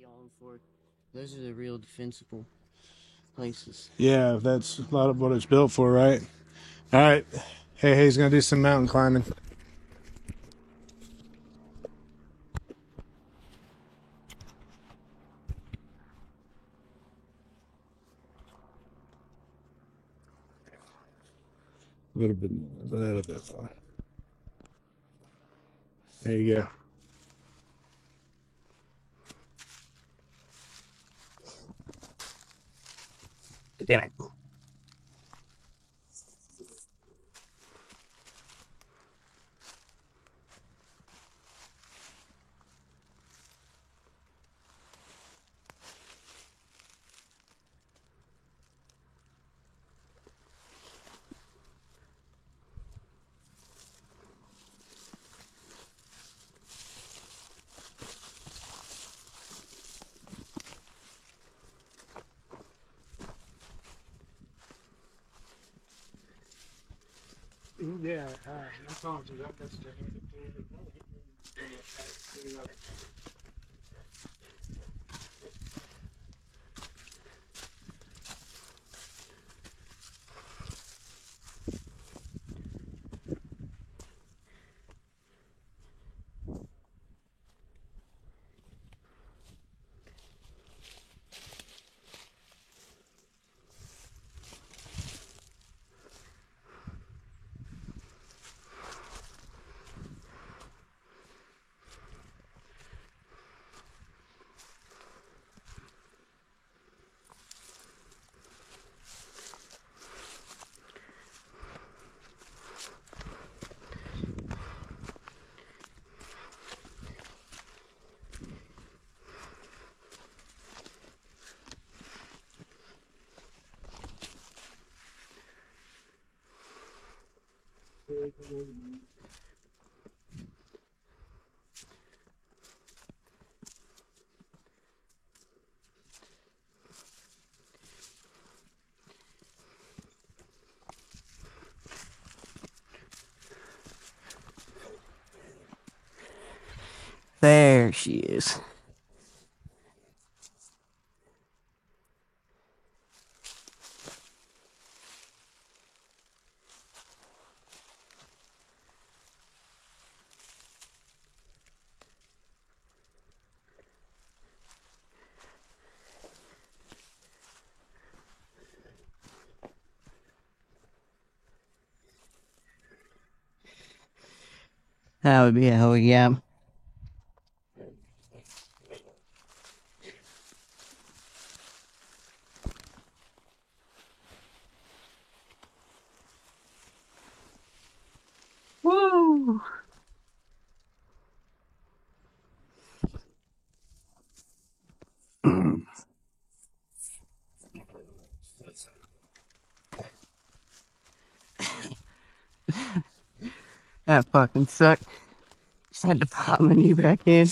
On for those are the real defensible places. Yeah, that's a lot of what it's built for, right? All right. Hey, he's gonna do some mountain climbing. A little bit far. There you go. Damn it. Yeah, that's all. That's There she is. That would be a hell yeah. Woo! That fucking sucked. Just had to pop my knee back in.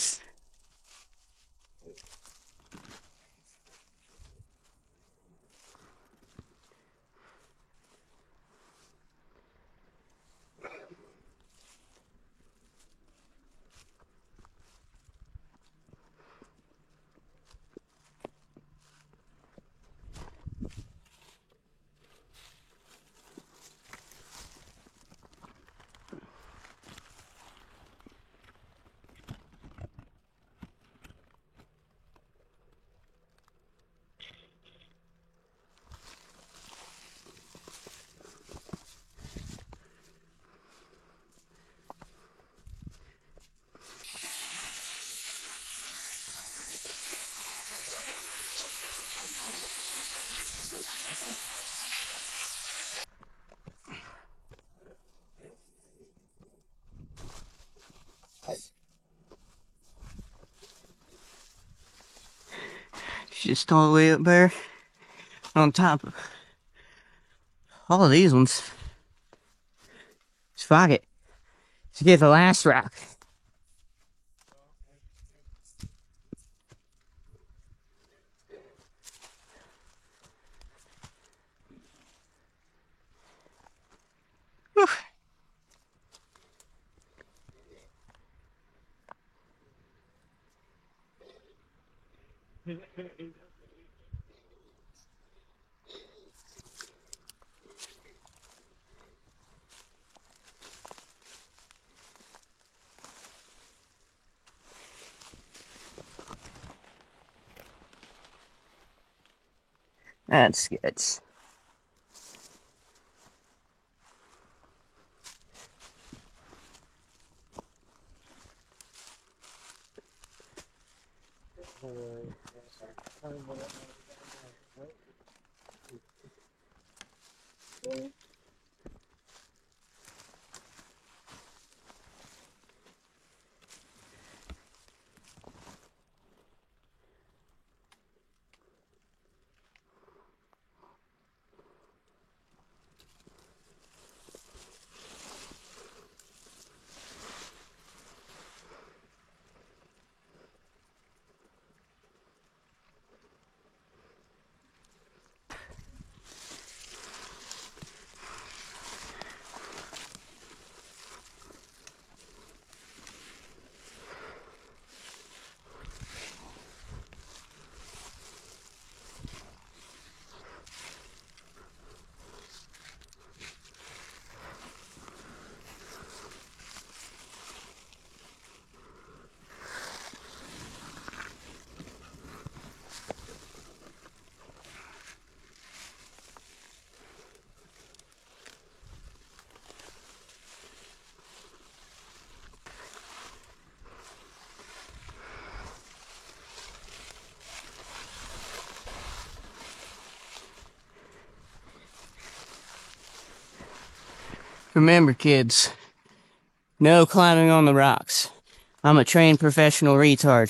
She's just all the way up there on top of all of these ones. Just fuck it. Let's get the last rock. Whew. That's good. Remember, kids, no climbing on the rocks. I'm a trained professional retard.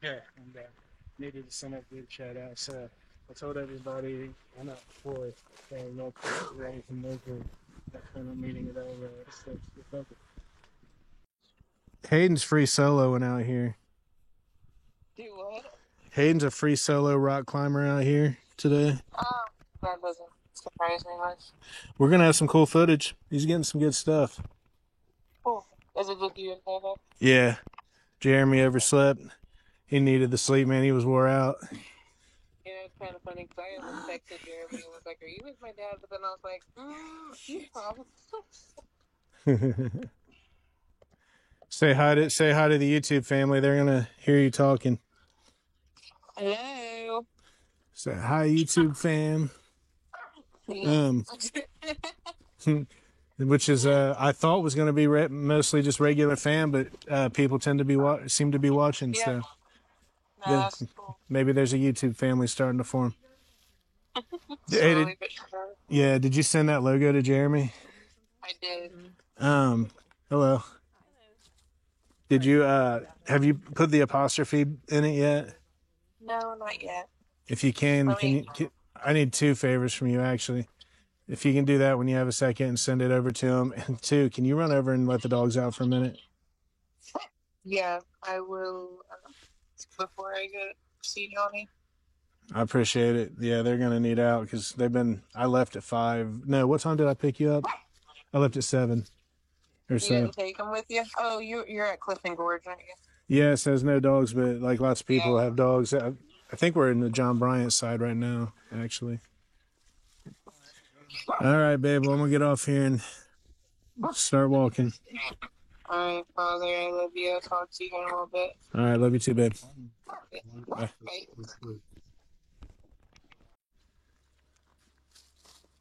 Okay, I'm back. Needed to send a group chat out, so I told everybody I'm not before saying no ready to make that kind of meeting it over. Hayden's free soloing out here. Do what? Hayden's a free solo rock climber out here today. Oh, that doesn't surprise me much. We're gonna have some cool footage. He's getting some good stuff. Cool. Is it just you and Taylor? Yeah, Jeremy overslept. He needed the sleep, man. He was wore out. Yeah, it's kind of funny because I almost texted Jeremy and was like, "Are you with my dad?" But then I was like, "Yeah." Say hi to the YouTube family. They're gonna hear you talking. Hello. Say hi, YouTube fam. Which is I thought was going to be mostly just regular fan, but people tend to seem to be watching. Yeah. So No, that's cool. maybe there's a YouTube family starting to form. Slowly but surely. Did you send that logo to Jeremy? I did. Hello. Did you have you put the apostrophe in it yet? No, not yet. If you can I need 2 favors from you actually. If you can do that when you have a second and send it over to him. And 2, can you run over and let the dogs out for a minute? Yeah, I will before I go see Johnny. I appreciate it. Yeah, they're going to need out because I left at 5. No, what time did I pick you up? I left at 7 or so. You didn't take them with you? Oh, you're at Clifton Gorge, aren't you? Yeah, it says no dogs, but like lots of people have dogs. I think we're in the John Bryant side right now, actually. All right, babe. Well, I'm going to get off here and start walking. All right, Father, I love you. I'll talk to you in a little bit. All right, love you too, babe. Bye.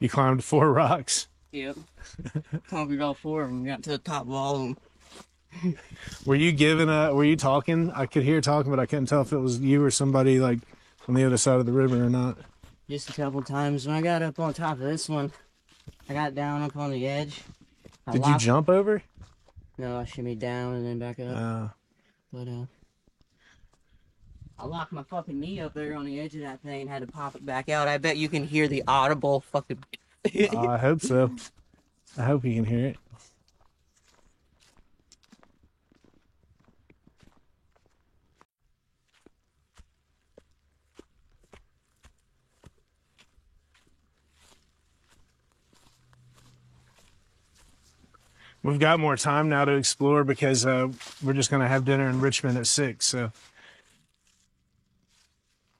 You climbed 4 rocks. Yep. Conquered all 4 of them. Got to the top of all of them. Were you talking? I could hear talking, but I couldn't tell if it was you or somebody like on the other side of the river or not. Just a couple times. When I got up on top of this one, I got down up on the edge. Did you jump over? No, I shimmied down and then back up. But I locked my fucking knee up there on the edge of that thing and had to pop it back out. I bet you can hear the audible fucking... I hope so. I hope you can hear it. We've got more time now to explore because we're just going to have dinner in Richmond at 6. So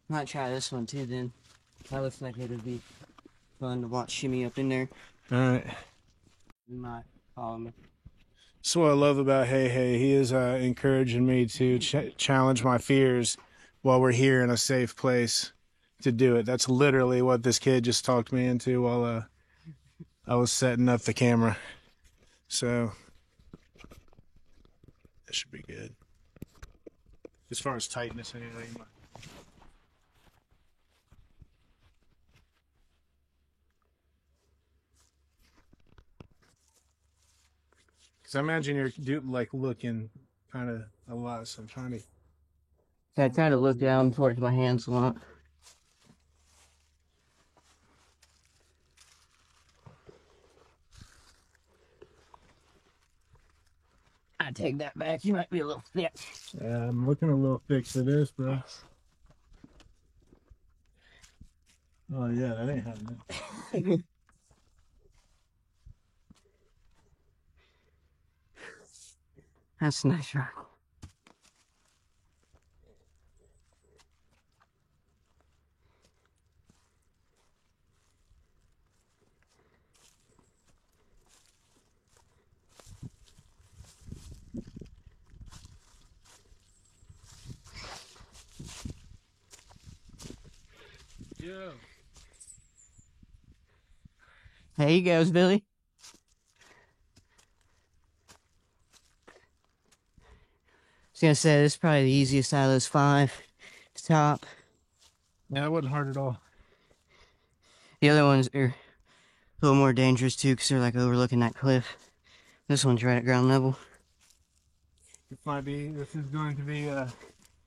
Might try this one too then. That looks like it would be fun to watch shimmy up in there. all right. You might follow me. That's what I love about Hey Hey. He is encouraging me to challenge my fears while we're here in a safe place to do it. That's literally what this kid just talked me into while I was setting up the camera. So that should be good. As far as tightness anyway. Because I imagine you're like looking kind of a lot, so I'm trying to. So I try to look down towards my hands a lot. I take that back. You might be a little thick. Yeah, I'm looking a little thick for this, bro. Oh yeah, that ain't happening. That's a nice rock. Yeah. There he goes, Billy. I was gonna say this is probably the easiest out of those 5 to top. Yeah, it wasn't hard at all. The other ones are a little more dangerous too because they're like overlooking that cliff. This one's right at ground level. This is going to be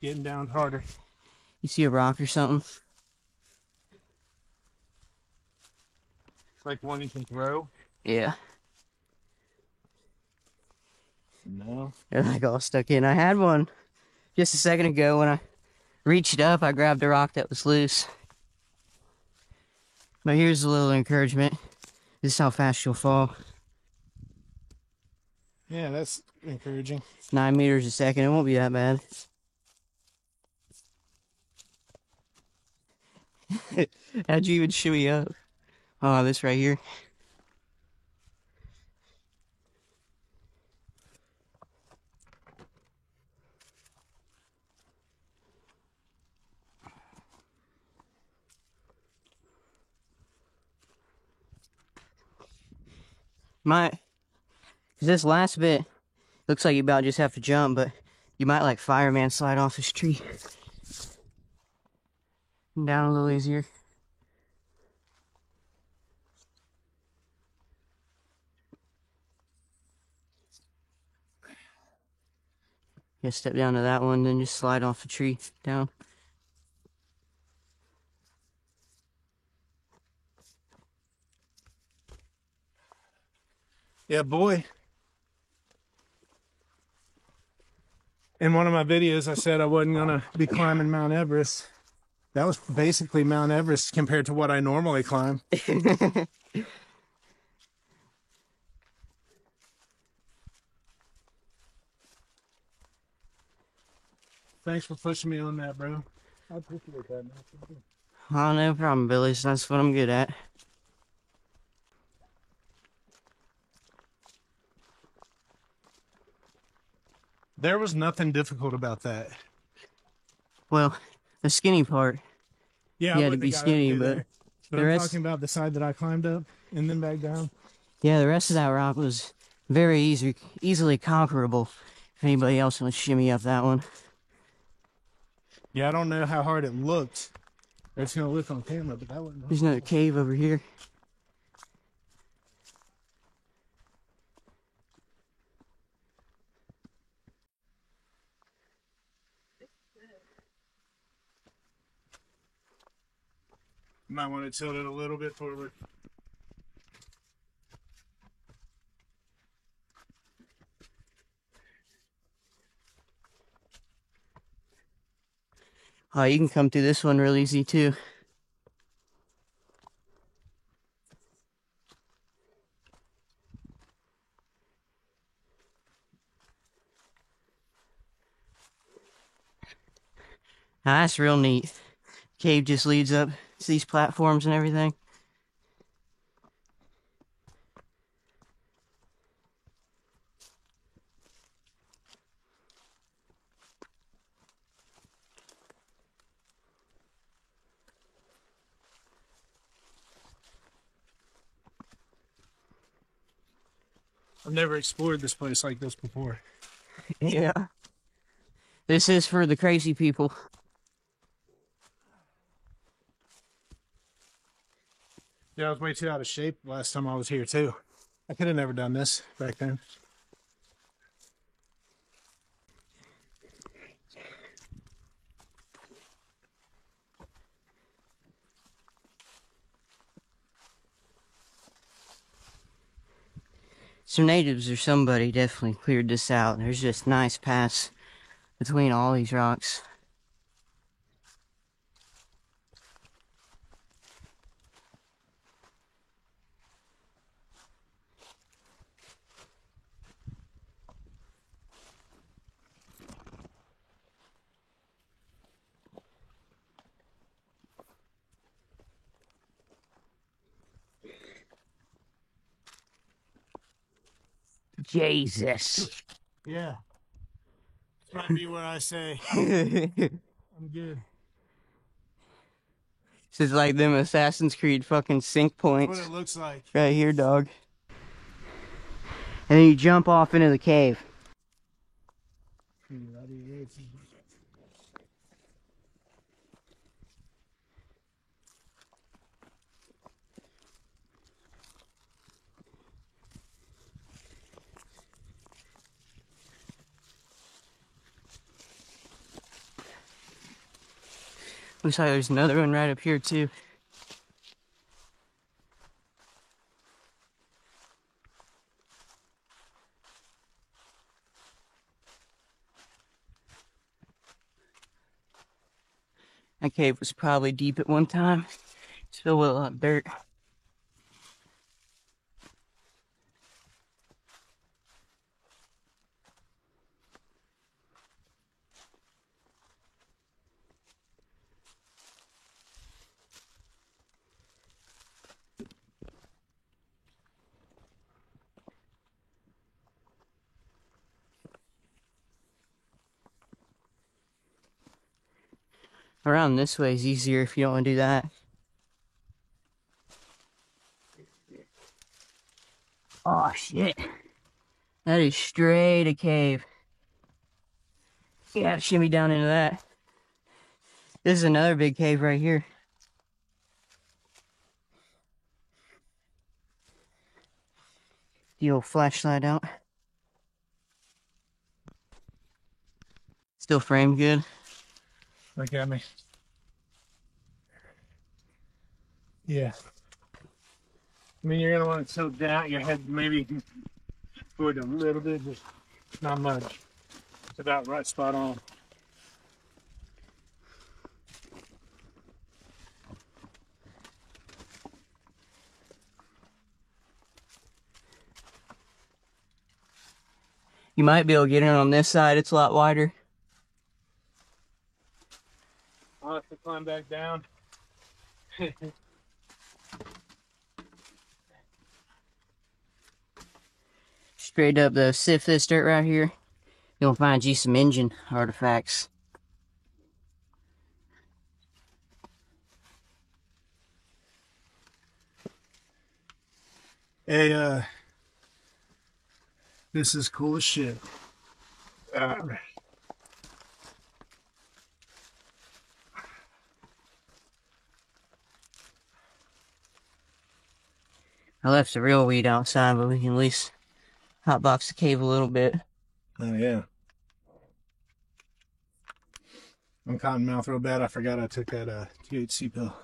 getting down harder. You see a rock or something? It's like one you can throw. Yeah. No. They're like all stuck in. I had one just a second ago when I reached up. I grabbed a rock that was loose. But here's a little encouragement. This is how fast you'll fall. Yeah, that's encouraging. 9 meters a second. It won't be that bad. How'd you even shimmy up? Oh, this right here. Cause this last bit looks like you about just have to jump, but you might like fireman slide off this tree. Down a little easier. Yeah, step down to that one, then just slide off the tree down. Yeah, boy. In one of my videos, I said I wasn't going to be climbing Mount Everest. That was basically Mount Everest compared to what I normally climb. Thanks for pushing me on that, bro. I appreciate that, man. Oh, no problem, Billy. That's what I'm good at. There was nothing difficult about that. Well, the skinny part. Yeah, You had to be skinny, but I'm rest- talking about the side that I climbed up and then back down. yeah, the rest of that rock was very easily conquerable. If anybody else wants to shimmy up that one. Yeah, I don't know how hard it looked. Or it's gonna look on camera, but that wasn't. There's another cave over here. You might want to tilt it a little bit forward. Oh, you can come through this one real easy too. Now, that's real neat. Cave just leads up to these platforms and everything. I've never explored this place like this before. Yeah. This is for the crazy people. Yeah, I was way too out of shape last time I was here too. I could have never done this back then. Some natives or somebody definitely cleared this out. There's just nice paths between all these rocks. Jesus. Yeah. This might be where I say This I'm good. is like them Assassin's Creed fucking sync That's what points. it looks like. Right here, dog. And then you jump off into the cave. Looks like there's another one right up here too. That cave was probably deep at one time. It's filled with a lot of dirt. Around this way is easier if you don't want to do that. Oh shit. That is straight a cave. You gotta shimmy down into that. This is another big cave right here. The old flashlight out. Still framed good. Look at me. Yeah. I mean, you're gonna want to tilt down your head, maybe forward a little bit, just not much. It's about right spot on. You might be able to get in on this side, it's a lot wider. I'll have to climb back down. Straight up the sift this dirt right here, you'll find you some engine artifacts. Hey, this is cool as shit. I left the real weed outside, but we can at least hotbox the cave a little bit. Oh, yeah. I'm cotton mouth real bad. I forgot I took that THC pill.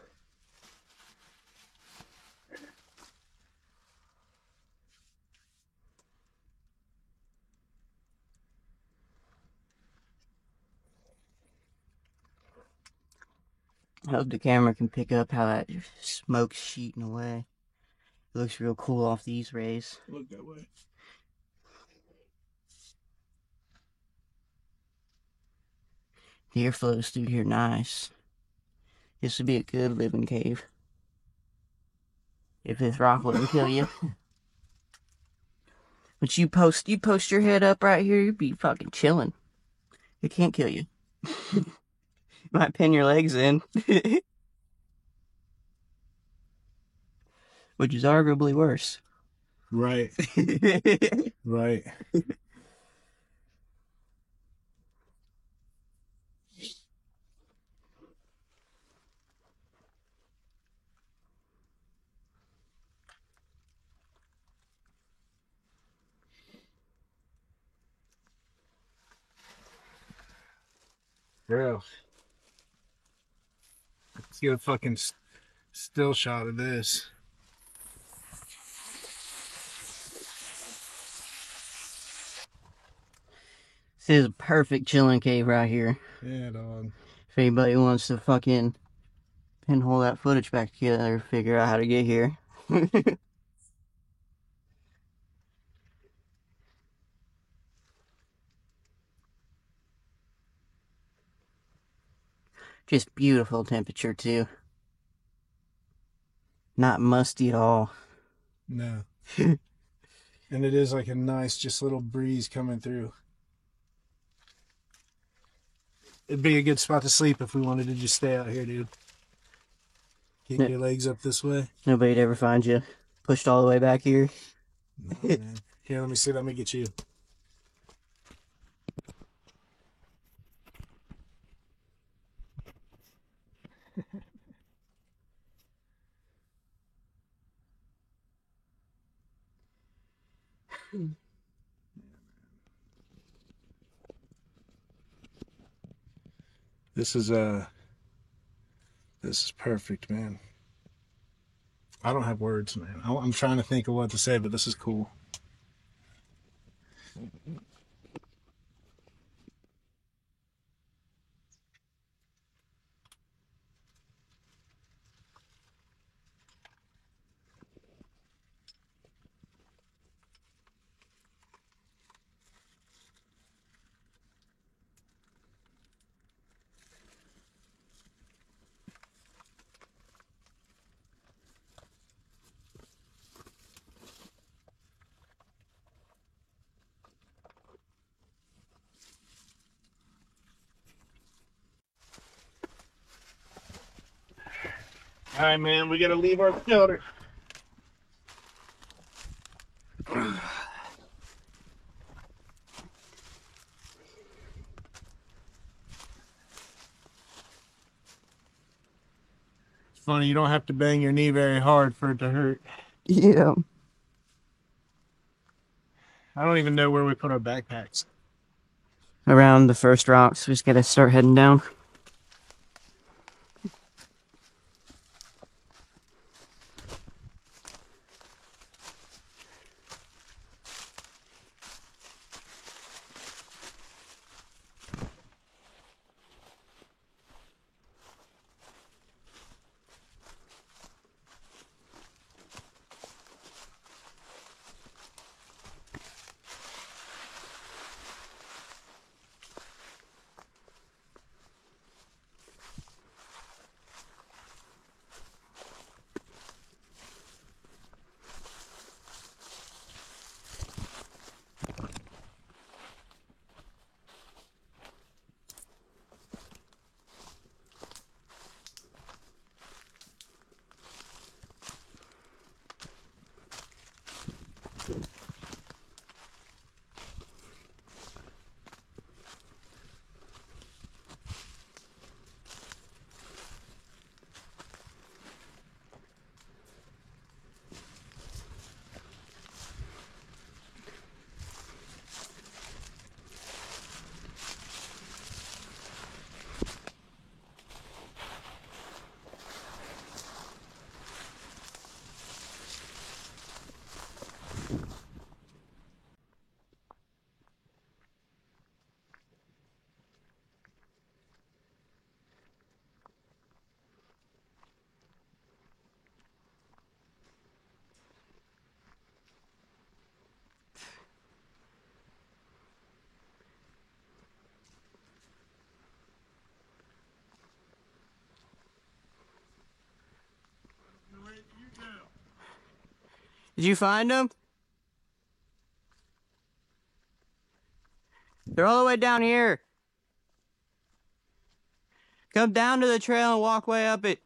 I hope the camera can pick up how that smoke's sheeting away. It looks real cool off these rays. Look that way. The airflow's through here nice. This would be a good living cave. If this rock wouldn't kill you. But you post your head up right here, you'd be fucking chilling. It can't kill you. Might pin your legs in. Which is arguably worse. Right. Right. Bro. Let's get a fucking still shot of this. This is a perfect chilling cave right here. Yeah, dog. If anybody wants to fucking pinhole that footage back together, figure out how to get here. Just beautiful temperature too. Not musty at all. No. And it is like a nice just little breeze coming through. It'd be a good spot to sleep if we wanted to just stay out here, dude. Kick your legs up this way. Nobody'd ever find you pushed all the way back here. No, man. Here, let me see. Let me get you. This is perfect, man. I don't have words, man. I'm trying to think of what to say, but this is cool. All right, man, we gotta leave our shelter. It's funny, you don't have to bang your knee very hard for it to hurt. Yeah. I don't even know where we put our backpacks. Around the first rocks, we just gotta start heading down. Did you find them? They're all the way down here. Come down to the trail and walk way up it.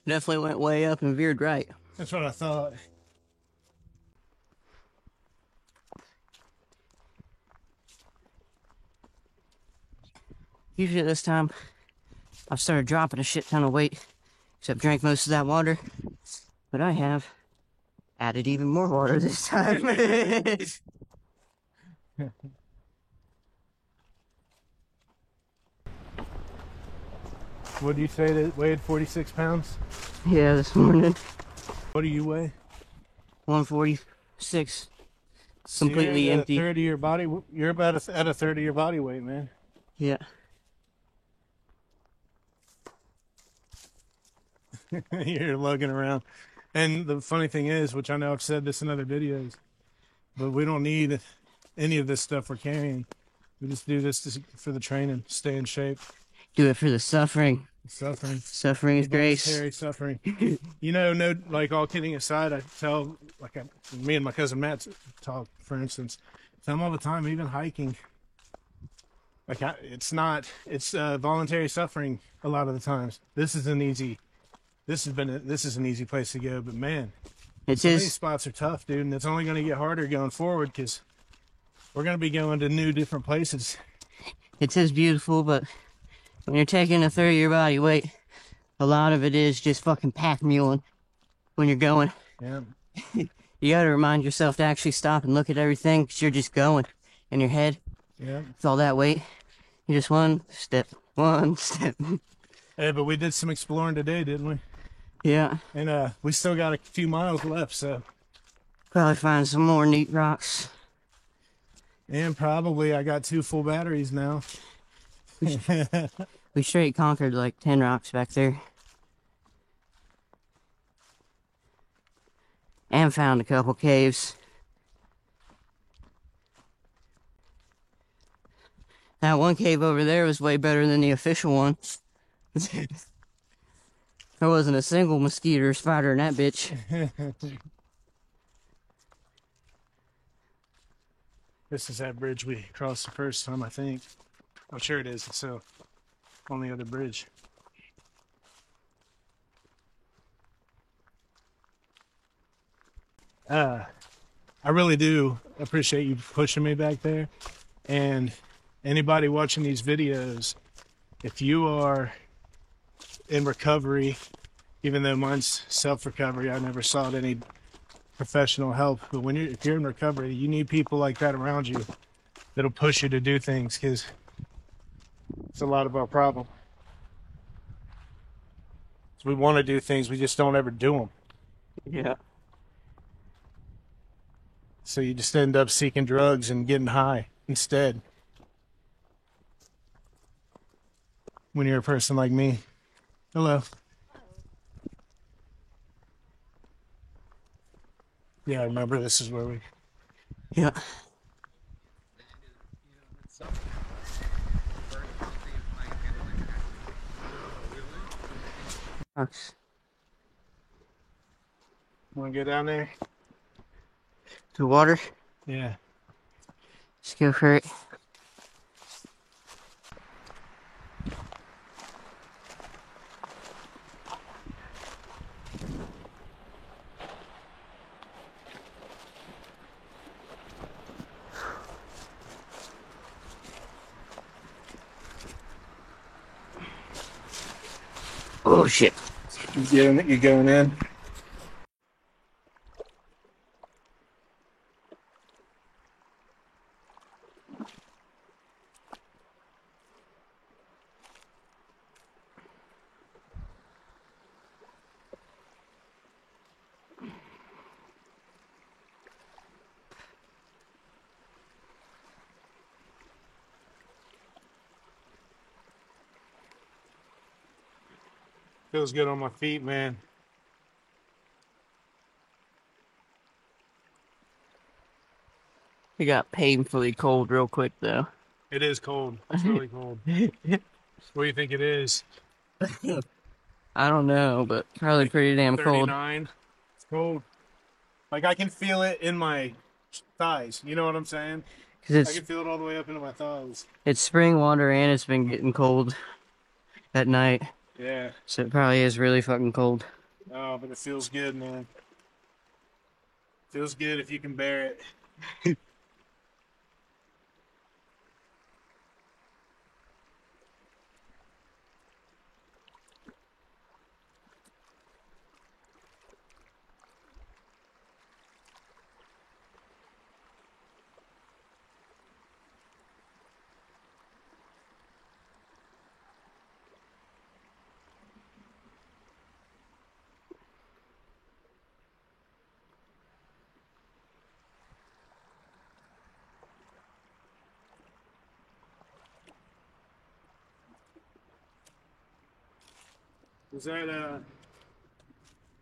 Definitely went way up and veered right. That's what I thought. Usually this time, I've started dropping a shit ton of weight, except drank most of that water. But I have added even more water this time. What do you say that weighed 46 pounds? Yeah, this morning. What do you weigh? 146. So Completely you're at empty. A third of your body. You're about at a third of your body weight, man. Yeah. You're lugging around. And the funny thing is, which I know I've said this in other videos, but we don't need any of this stuff we're carrying. We just do this for the training, stay in shape. Do it for the suffering. Suffering. Suffering is grace. Voluntary suffering. You know, no, like all kidding aside, I tell, me and my cousin Matt talk, for instance, tell him all the time, even hiking. Like, it's voluntary suffering a lot of the times. This is an easy place to go, but man, some of these spots are tough, dude, and it's only going to get harder going forward because we're going to be going to new, different places. It is beautiful, but when you're taking a third of your body weight, a lot of it is just fucking pack muling when you're going. Yeah. You gotta remind yourself to actually stop and look at everything because you're just going in your head. Yeah. With all that weight, you just one step. Hey, but we did some exploring today, didn't we? Yeah. And we still got a few miles left, so. Probably find some more neat rocks. And probably I got 2 full batteries now. We straight conquered like 10 rocks back there. And found a couple caves. That one cave over there was way better than the official one. There wasn't a single mosquito or spider in that bitch. This is that bridge we crossed the first time, I think. I'm sure it is. It's on the other bridge. I really do appreciate you pushing me back there. And anybody watching these videos, if you are in recovery, even though mine's self-recovery, I never sought any professional help. But if you're in recovery, you need people like that around you that'll push you to do things, because it's a lot of our problem. So we want to do things, we just don't ever do them. Yeah. So you just end up seeking drugs and getting high instead. When you're a person like me. Hello. Yeah, I remember this is where we... Yeah. Rocks. Want to go down there? The water? Yeah. Let's go for it. Oh shit. You going in? Feels good on my feet, man. It got painfully cold real quick though. It is cold. It's really cold. What do you think it is? I don't know, but probably pretty damn cold. 39. It's cold. Like I can feel it in my thighs. You know what I'm saying? Cause I can feel it all the way up into my thighs. it's spring water and it's been getting cold at night, Yeah. so it probably is really fucking cold. Oh, but it feels good, man. Feels good if you can bear it.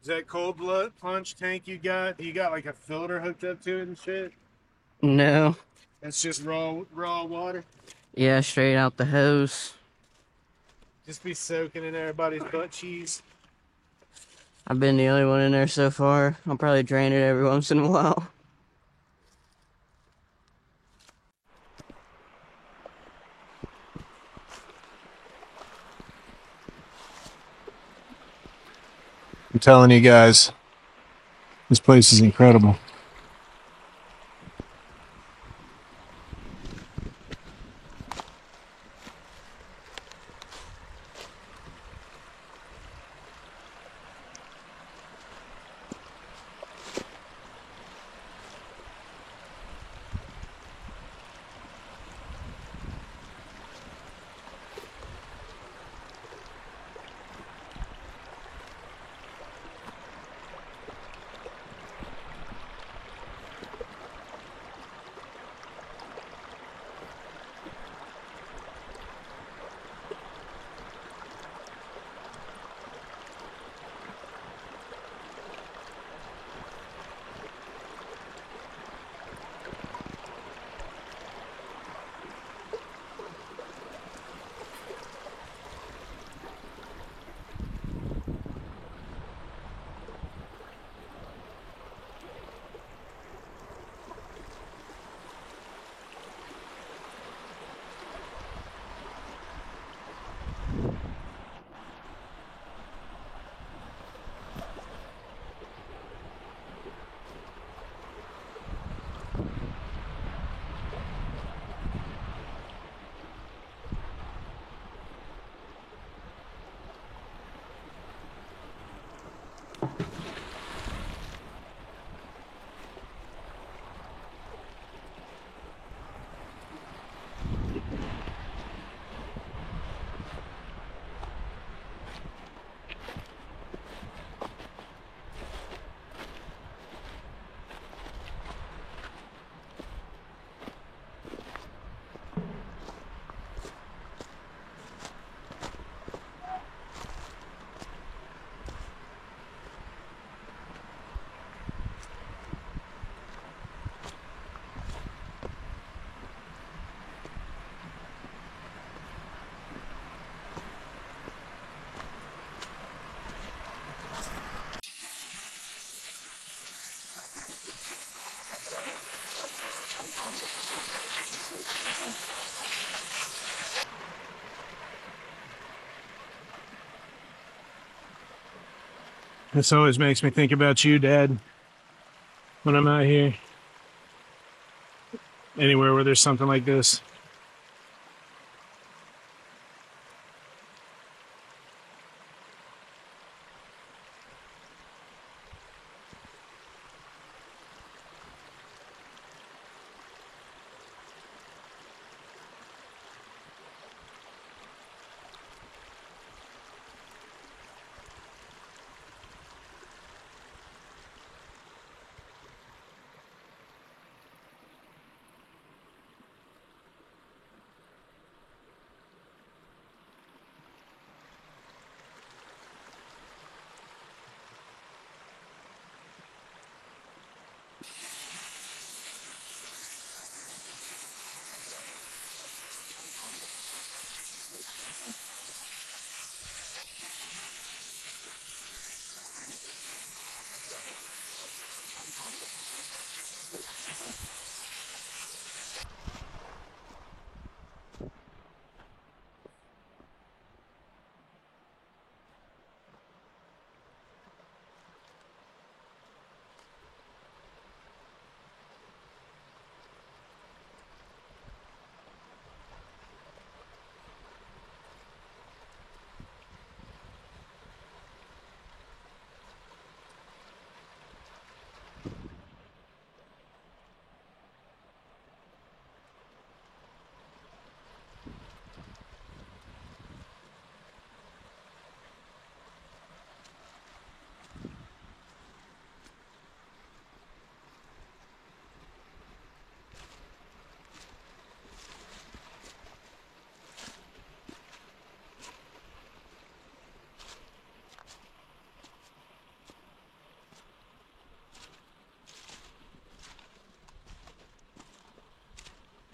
Is that cold blood punch tank you got? You got like a filter hooked up to it and shit? No, That's just raw water. yeah, straight out the hose. Just be soaking in everybody's butt cheese. I've been the only one in there so far. I'll probably drain it every once in a while. I'm telling you guys, this place is incredible. This always makes me think about you, Dad, when I'm out here. Anywhere where there's something like this.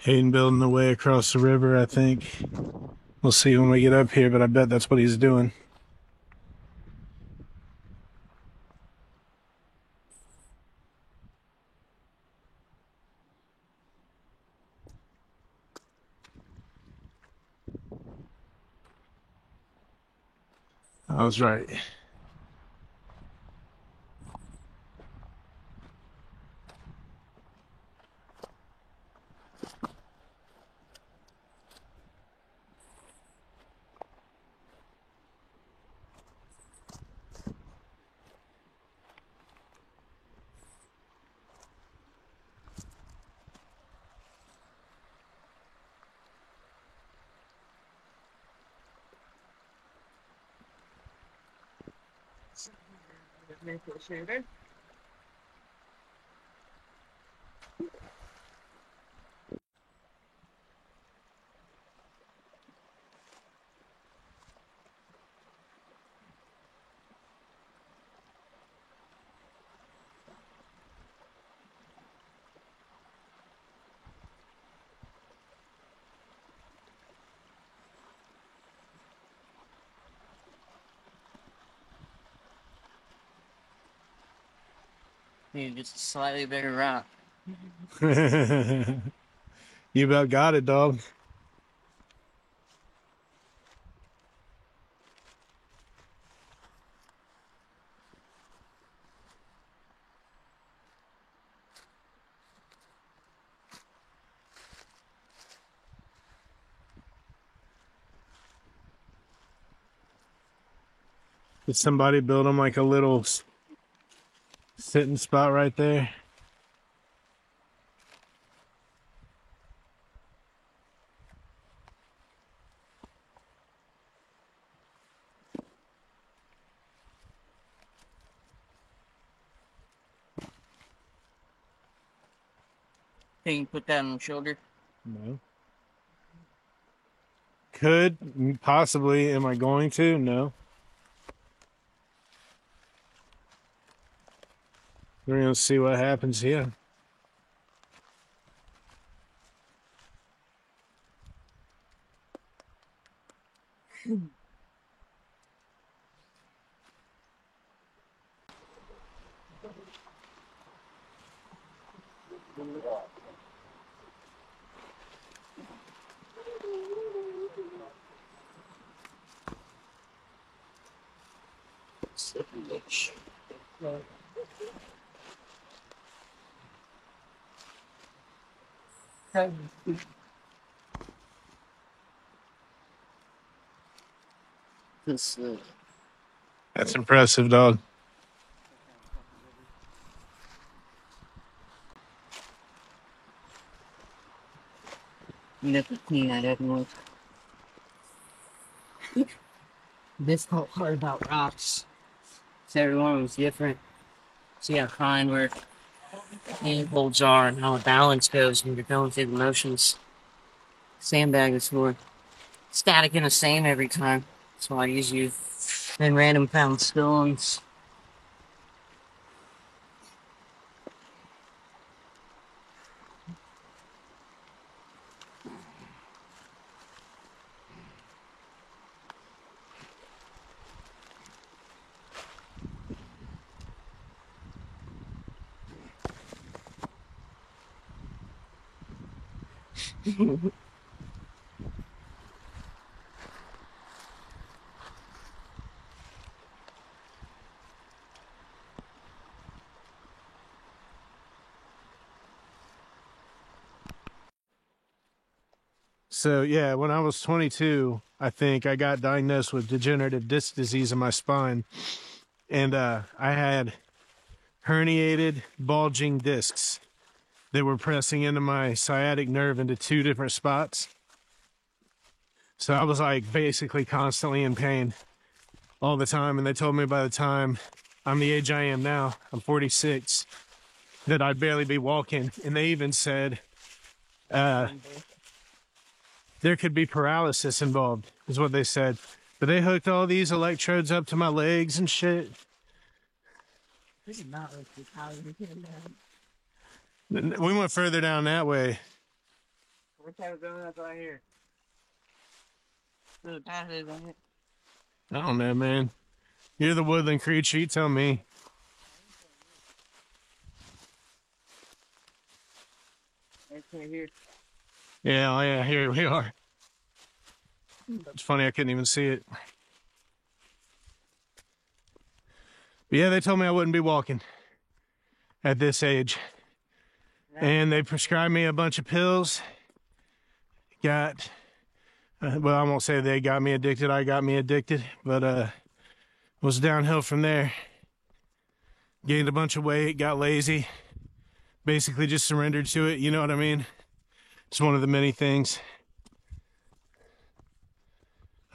Hayden building the way across the river, I think. We'll see when we get up here, but I bet that's what he's doing. I was right. Maybe just a slightly bigger rock. You about got it, dog. Did somebody build him like a little sitting spot right there? Think you can put that on the shoulder? No. Could, possibly. Am I going to? No. We're going to see what happens here. This, That's impressive, dog. you have to clean that up more. This whole part about rocks. So everyone was different. See how fine where handholds are and how the balance goes when you're going through the motions. Sandbag is more static and the same every time. That's why I usually then random found stones. So, yeah, when I was 22, I think I got diagnosed with degenerative disc disease in my spine. And I had herniated, bulging discs that were pressing into my sciatic nerve into two different spots. So I was like basically constantly in pain all the time. And they told me by the time I'm the age I am now, I'm 46, that I'd barely be walking. And they even said there could be paralysis involved, is what they said. But they hooked all these electrodes up to my legs and shit. This is not like the power we can We went further down that way. What type of donuts right here? Little passes on it. I don't know, man. You're the woodland creature. You tell me. Right here. Yeah, oh yeah, here we are. It's funny, I couldn't even see it. But yeah, they told me I wouldn't be walking at this age. And they prescribed me a bunch of pills. Got, well, I won't say they got me addicted. I got me addicted, but was downhill from there. Gained a bunch of weight, got lazy. Basically just surrendered to it, you know what I mean? It's one of the many things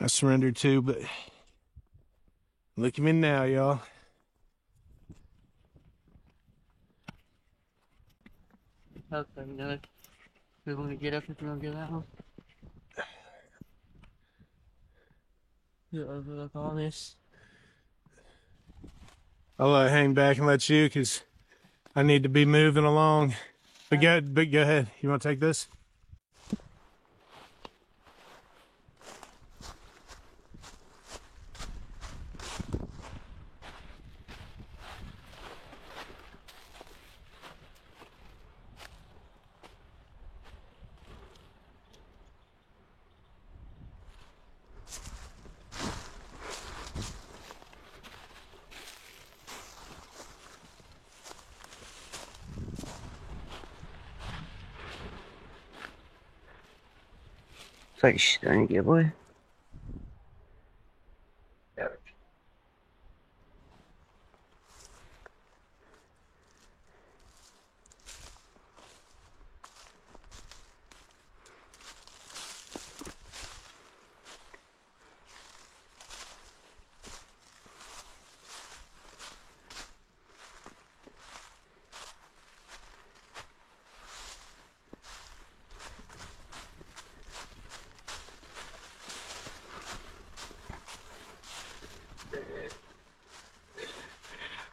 I surrendered to, but look at me now, y'all. Okay, you know, we want to get up if you want to get that one. You overlook all this. I'll hang back and let you, because I need to be moving along. But go ahead. You want to take this? It's like starting to get away.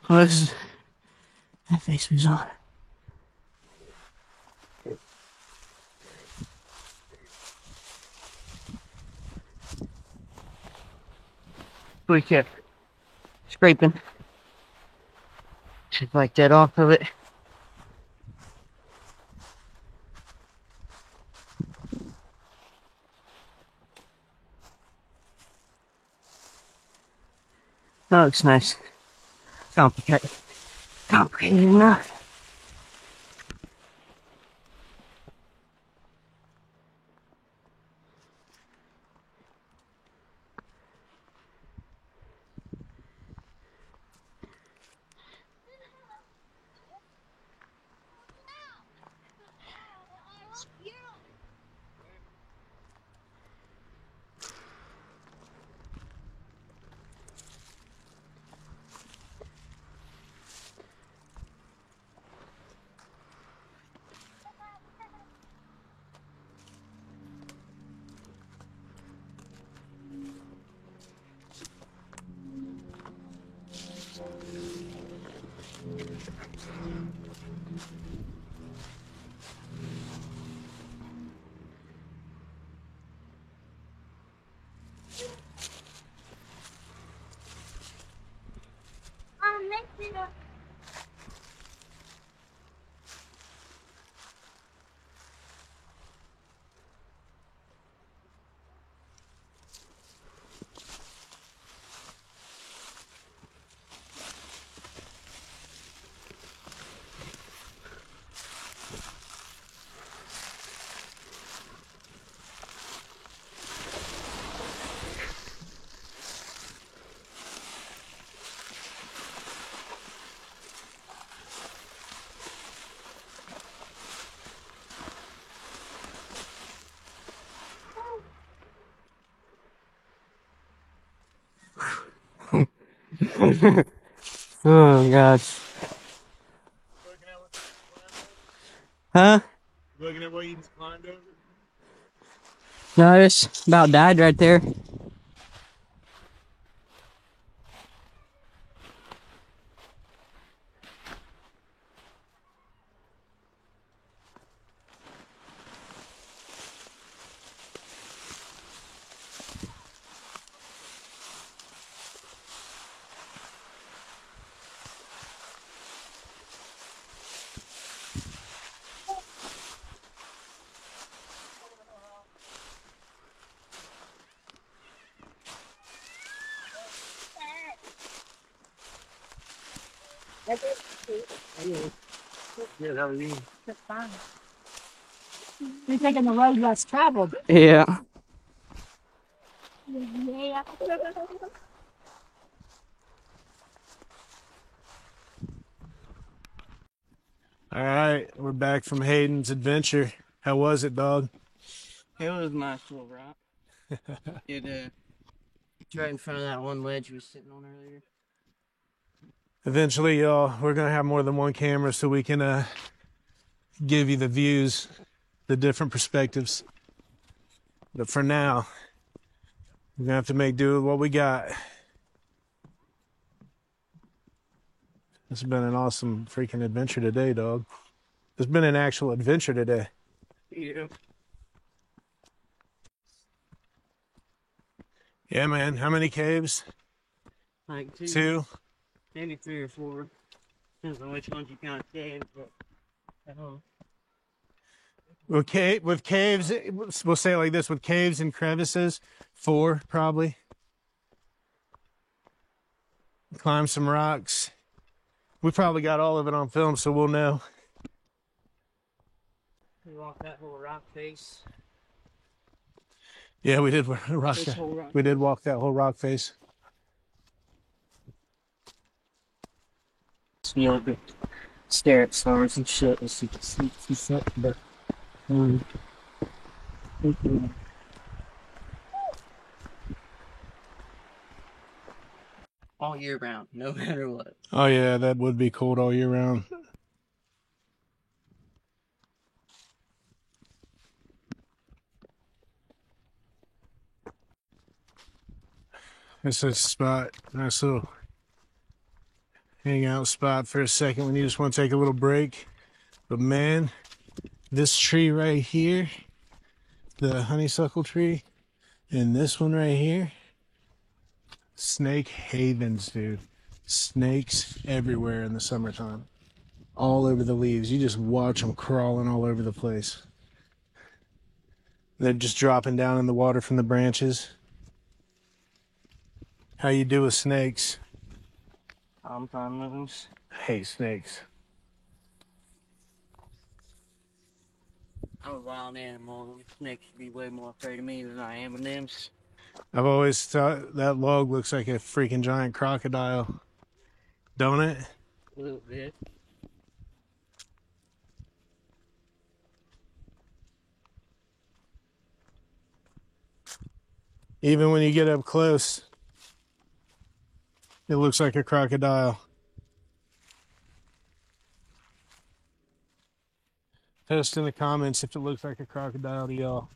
Well, this is that face was on. We kept scraping. Just like that off of it. That looks nice. Complicated. Complicated enough. Oh gosh. Huh? Looking at what you just climbed over? No, I just about died right there. Yeah, that was me. That's fine. You're taking the road less traveled. Yeah. Yeah. All right, we're back from Hayden's adventure. How was it, dog? It was a nice little rock. It's right in front of that one ledge we were sitting on earlier. Eventually, y'all, we're gonna have more than one camera so we can give you the views, the different perspectives. But for now, we're gonna have to make do with what we got. It's been an awesome freaking adventure today, dog. It's been an actual adventure today. Yeah. Yeah, man. How many caves? Like two, Two. maybe 3 or 4. Depends on which ones you count cave, but I don't know. With caves, we'll say it like this: with caves and crevices, 4 probably. Climb some rocks. We probably got all of it on film, so we'll know. We walked that whole rock face. Yeah, we did rock. This whole rock. We did walk that whole rock face. You know, stare at stars and shit and see something, but all year round, no matter what. Oh yeah, that would be cold all year round. It's a spot, nice little hangout spot for a second when you just want to take a little break. But man, this tree right here, the honeysuckle tree, and this one right here, snake havens, dude. Snakes everywhere in the summertime, all over the leaves. You just watch them crawling all over the place. They're just dropping down in the water from the branches. How you do with snakes? I'm fine with them. I hate snakes. I'm a wild animal. Snakes should be way more afraid of me than I am of them. I've always thought that log looks like a freaking giant crocodile, don't it? A little bit. Even when you get up close, it looks like a crocodile. Post in the comments if it looks like a crocodile to y'all.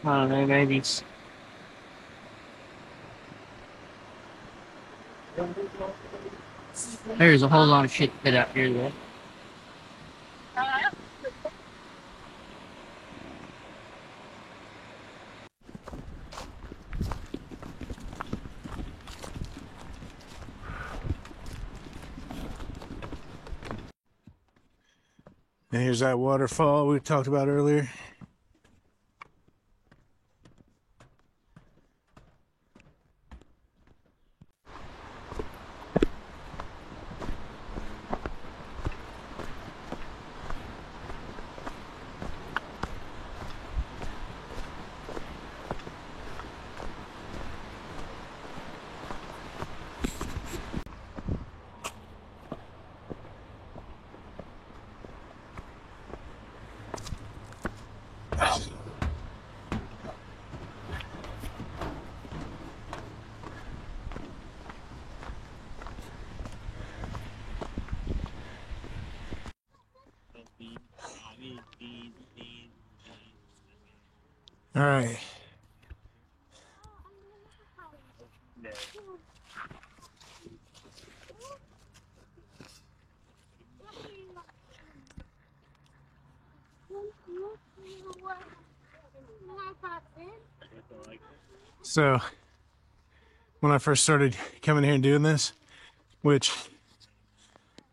I don't know, maybe. There's a whole lot of shit to fit out here, though. And here's that waterfall we talked about earlier. All right. So when I first started coming here and doing this, which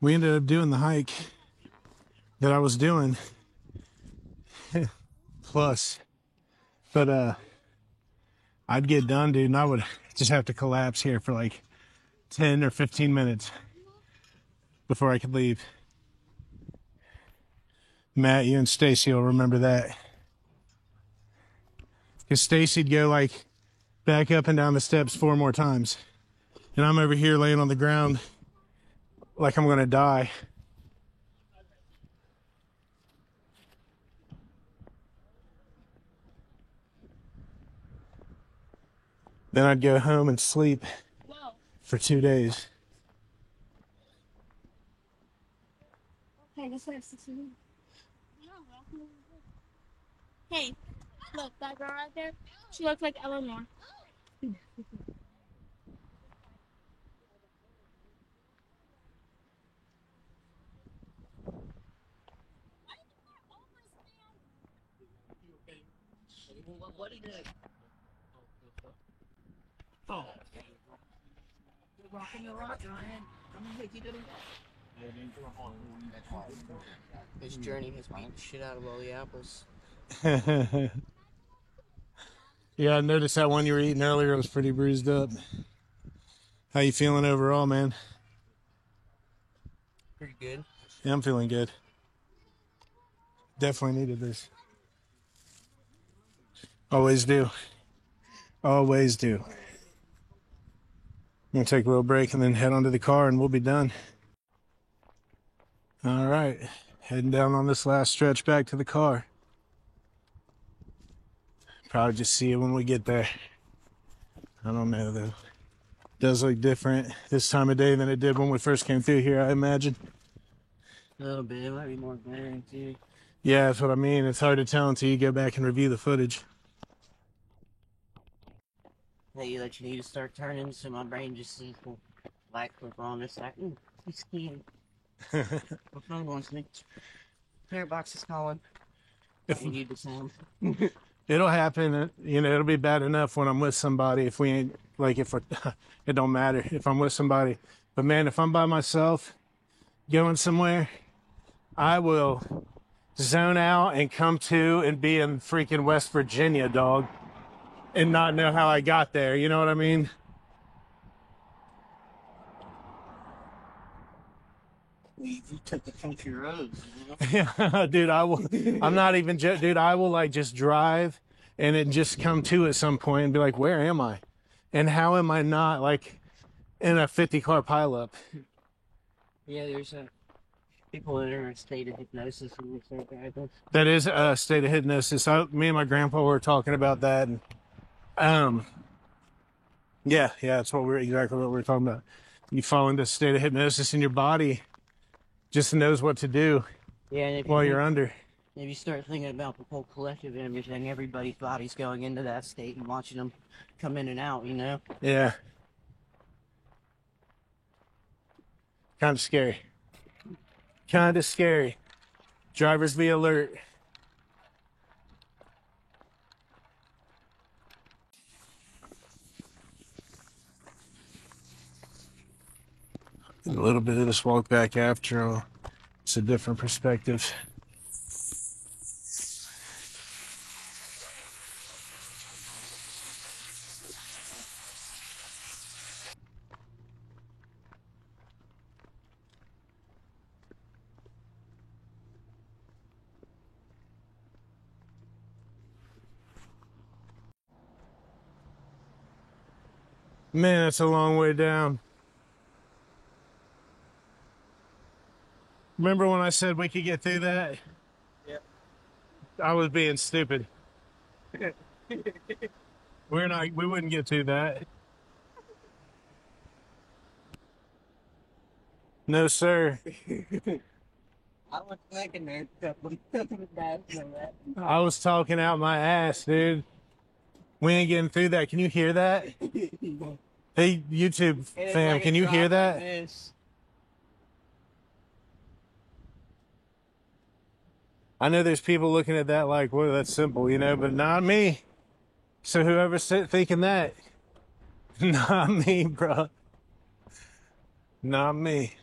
we ended up doing the hike that I was doing plus, but I'd get done, dude, and I would just have to collapse here for like 10 or 15 minutes before I could leave. Matt, you and Stacy will remember that. Because Stacy'd go like back up and down the steps 4 more times. And I'm over here laying on the ground like I'm gonna die. Then I'd go home and sleep for 2 days. Hey, this is 16. Hey, look, that girl right there, she looks like Eleanor. What did it? Oh. You're rocking the rock, man. I'm gonna take you to the This journey has beat the shit out of all the apples. Yeah, I noticed that one you were eating earlier was pretty bruised up. How you feeling overall, man? Pretty good. Yeah, I'm feeling good. Definitely needed this. Always do. Always do. I'm gonna take a little break and then head onto the car and we'll be done. All right, heading down on this last stretch back to the car. Probably just see it when we get there. I don't know though. Does look different this time of day than it did when we first came through here, I imagine. A little bit. It might be more glaring too. Yeah, that's what I mean. It's hard to tell until you go back and review the footage. Hey, that you need to start turning so my brain just sees the black clip on this. Like, ooh, he's scared. My phone wants me. Parent box is calling. If you need the sound. It'll happen, you know, it'll be bad enough when I'm with somebody if we ain't, like, if we're, it don't matter if I'm with somebody. But man, if I'm by myself going somewhere, I will zone out and come to and be in freaking West Virginia, dog, and not know how I got there. You know what I mean? You took the funky roads, you know? Yeah, dude, I'm not even, dude, I will like just drive and it just come to at some point and be like, where am I? And how am I not like in a 50-car pileup? Yeah, there's people that are in a state of hypnosis and they start driving. That is a state of hypnosis. Me and my grandpa were talking about that. And, yeah, that's exactly what we're talking about. You fall into a state of hypnosis and your body just knows what to do while you're under. If you start thinking about the whole collective and everything, everybody's body's going into that state and watching them come in and out, you know? Yeah. Kind of scary. Kind of scary. Drivers be alert. A little bit of this walk back after all. It's a different perspective. Man, that's a long way down. Remember when I said we could get through that? Yeah. I was being stupid. We wouldn't get through that. No, sir. I was thinking there. I was talking out my ass, dude. We ain't getting through that. Can you hear that? Hey, YouTube fam, can you hear that? I know there's people looking at that like, well, that's simple, you know, but not me. So whoever's thinking that, not me, bro. Not me.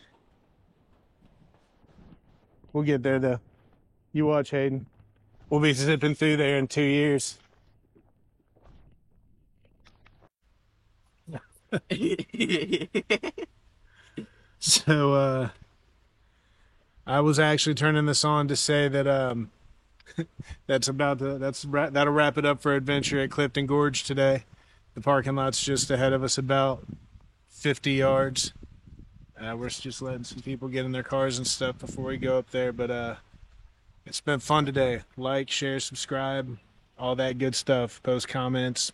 We'll get there though. You watch, Hayden. We'll be zipping through there in 2 years. So I was actually turning this on to say that that'll wrap it up for adventure at Clifton Gorge today. The parking lot's just ahead of us about 50 yards. We're just letting some people get in their cars and stuff before we go up there, but it's been fun today. Like, share, subscribe, all that good stuff. Post comments.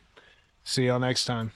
See y'all next time.